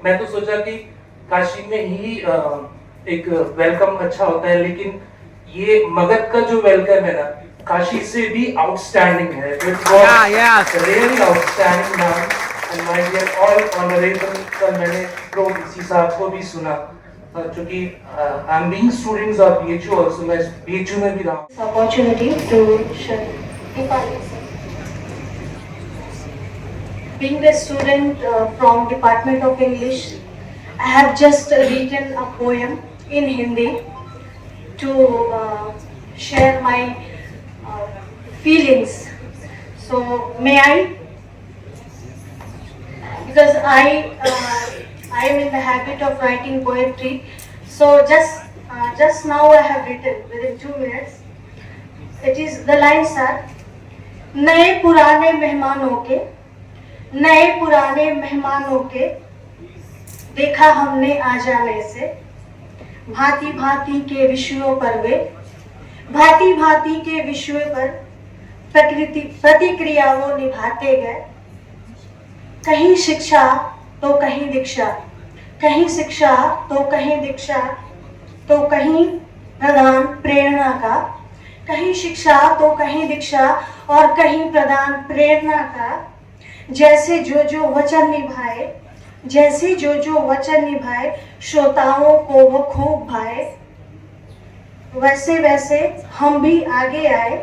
मैं तो सोचा कि काशी में ही एक वेलकम अच्छा होता है, लेकिन ये मगध का जो वेलकम है ना, काशी से भी आउटस्टैंडिंग है. It was really outstanding ma'am. And my dear all honourable, कल मैंने प्रो डीसी साहब को भी सुना, क्योंकि I am being students of BHU also, मैं बीएचयू में भी रहा हूं. Opportunity to share. Being a student from Department of English, I have just written a poem in Hindi to share my feelings. So may I? Because I am in the habit of writing poetry. So just now I have written within 2 minutes. It is, the lines are: नए पुराने मेहमानों के, नए पुराने मेहमानों के देखा हमने आ जाने से, भांति भांति के विषयों पर वे, भांति भांति के विषयों पर प्रतिक्रिया वो निभाते गए. कहीं शिक्षा तो कहीं दीक्षा, कहीं शिक्षा तो कहीं दीक्षा, तो कहीं प्रदान प्रेरणा का, कहीं शिक्षा तो कहीं दीक्षा और कहीं प्रदान प्रेरणा का. जैसे जो वचन निभाए, जैसे जो वचन निभाए, श्रोताओं को वो खूब भाए. वैसे वैसे हम भी आगे आए,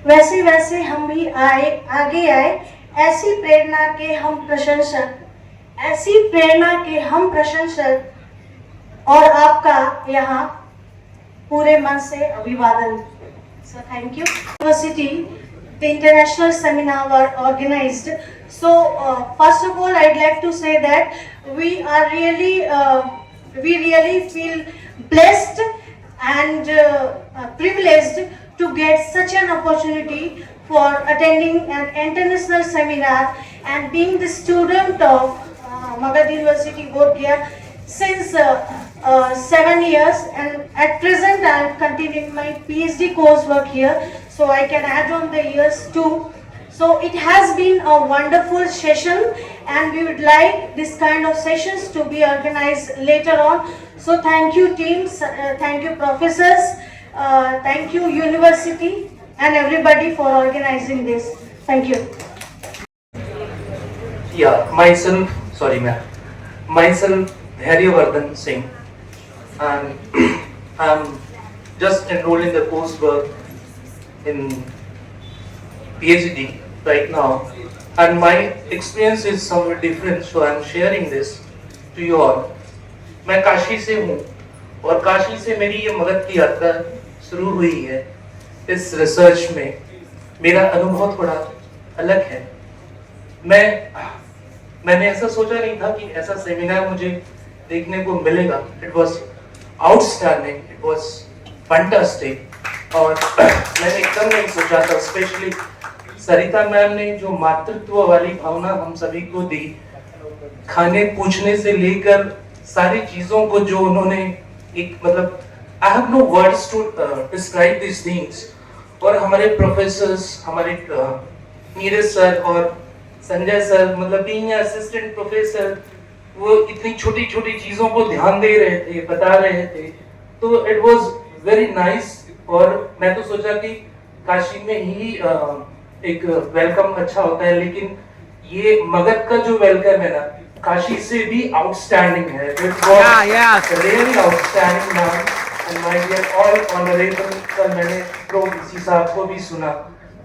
वैसे वैसे हम भी आगे आए. ऐसी प्रेरणा के हम प्रशंसक, ऐसी प्रेरणा के हम प्रशंसक, और आपका यहाँ पूरे मन से अभिवादन. So thank you. University, the international seminar were organized. So first of all, I'd like to say that we really feel blessed and privileged to get such an opportunity for attending an international seminar and being the student of Magad University Bodh Gaya since 7 years, and at present I am continuing my PhD coursework here, so I can add on the years too. So it has been a wonderful session, and we would like this kind of sessions to be organized later on. So thank you teams, thank you professors, thank you university and everybody for organizing this. Thank you. Yeah, myself Dharyavardhan Singh, and I'm just enrolled in the coursework in PhD right now, and my experience is somewhat different, so I'm sharing this to you all. मैं काशी से हूँ, और काशी से मेरी ये मगध की यात्रा शुरू हुई है. इस रिसर्च में मेरा अनुभव थोड़ा अलग है. मैंने ऐसा सोचा नहीं था कि ऐसा सेमिनार मुझे देखने को मिलेगा. It was outstanding, it was fantastic, और मैंने एकदम नहीं सोचा था. स्पेशली सरिता मैम ने जो मातृत्व वाली भावना हम सभी को दी, खाने पूछने से लेकर सारी चीजों को जो उन्होंने एक मतलब I have no words to describe this things. और हमारे प्रोफेसर्स, हमारे नीरज सर और संजय सर, मतलब बीइंग असिस्टेंट प्रोफेसर, वो इतनी छोटी छोटी चीजों को ध्यान दे रहे थे, बता रहे थे. तो इट वाज वेरी नाइस. और मैं तो सोचा कि काशी में ही एक वेलकम अच्छा होता है, लेकिन ये मगध का जो वेलकम है ना, काशी से भी आउटस्टैंडिंग है. It was really outstanding ma'am. And my dear all honourable, कल मैंने प्रो डीसी साहब को भी सुना,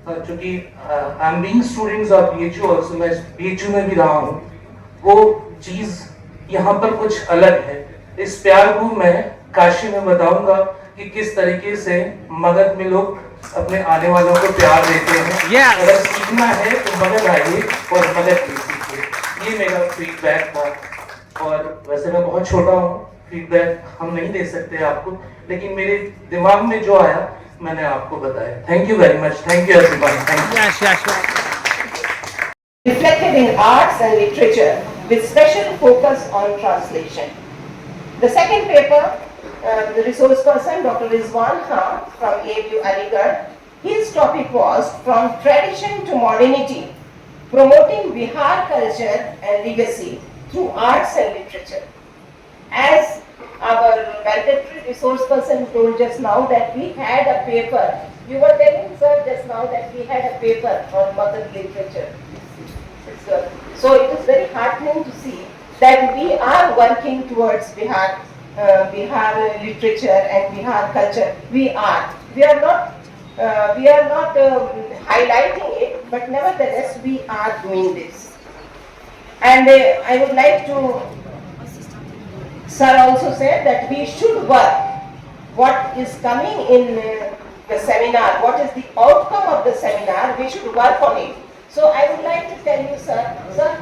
क्योंकि I am being students of BHU also, मैं बीएचयू में भी रहा हूँ. वो चीज यहाँ पर कुछ अलग है. इस प्यार को मैं काशी में बताऊंगा कि किस तरीके से मगध में लोग अपने आने वालों को प्यार देते हैं. अगर सीखना है तो मगध आइए और मगध भी सीखिए. ये मेरा फीडबैक था. और वैसे मैं बहुत छोटा हूँ, फीडबैक हम नहीं दे सकते आपको, लेकिन मेरे दिमाग में जो आया मैंने आपको बताया. Thank you very much. Thank you everyone. Thank you. Reflected in arts and literature with special focus on translation. The second paper, the resource person Dr. Rizwan Khan from ABU Aligarh, his topic was From Tradition to Modernity, Promoting Bihar Culture and Legacy to arts and literature. As our mandatory resource person told just now that we had a paper. You were telling sir just now that we had a paper on Magad literature. So it is very heartening to see that we are working towards Bihar literature and Bihar culture. We are not highlighting it, but nevertheless we are doing this. And I would like to, sir also said that we should work. What is coming in the seminar, what is the outcome of the seminar, we should work on it. So I would like to tell you, sir,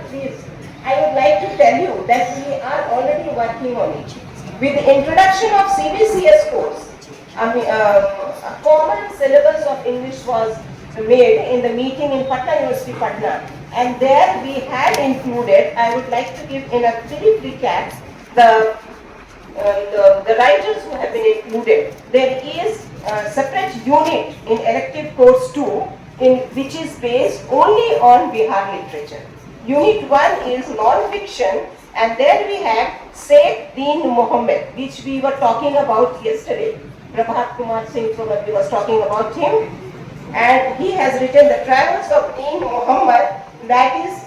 please, I would like to tell you that we are already working on it. With the introduction of CBCS course, a common syllabus of English was made in the meeting in Patna University, Patna. And there we had included, I would like to give in a brief recap, the writers who have been included. There is a separate unit in elective course 2 which is based only on Bihar literature. Unit 1 is non-fiction, and there we have Sheikh Deen Mohammed, which we were talking about yesterday. Prabhat Kumar Singh probably was talking about him, and he has written the Travels of Deen Mohammed. That is,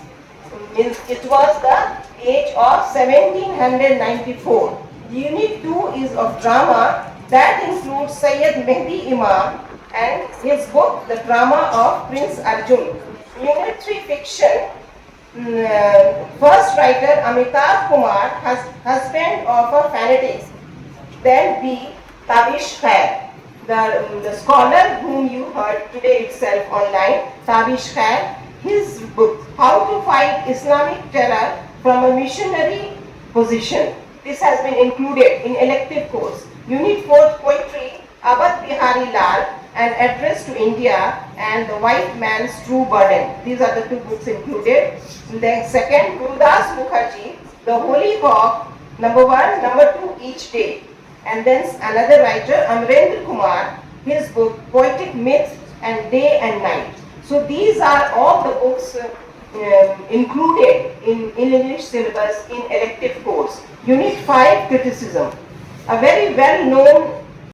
it was the age of 1794. Unit 2 is of drama, that includes Sayyid Mehdi Imam and his book, The Drama of Prince Arjun. Unit 3 fiction, first writer Amitabh Kumar, husband of a fanatic. Then B. Tabish Khair, the scholar whom you heard today itself online, Tabish Khair, his book, How to Fight Islamic Terror from a Missionary Position. This has been included in elective course. Unit 4 poetry, Abad Bihari Lal, An Address to India, and The White Man's True Burden. These are the two books included. Then second, Gurudas Mukherjee, The Holy Cock, number 1, number 2 each day. And then another writer, Amrendra Kumar, his book, Poetic Myth and Day and Night. So these are all the books included in English syllabus in elective course. Unit 5, criticism. A very well-known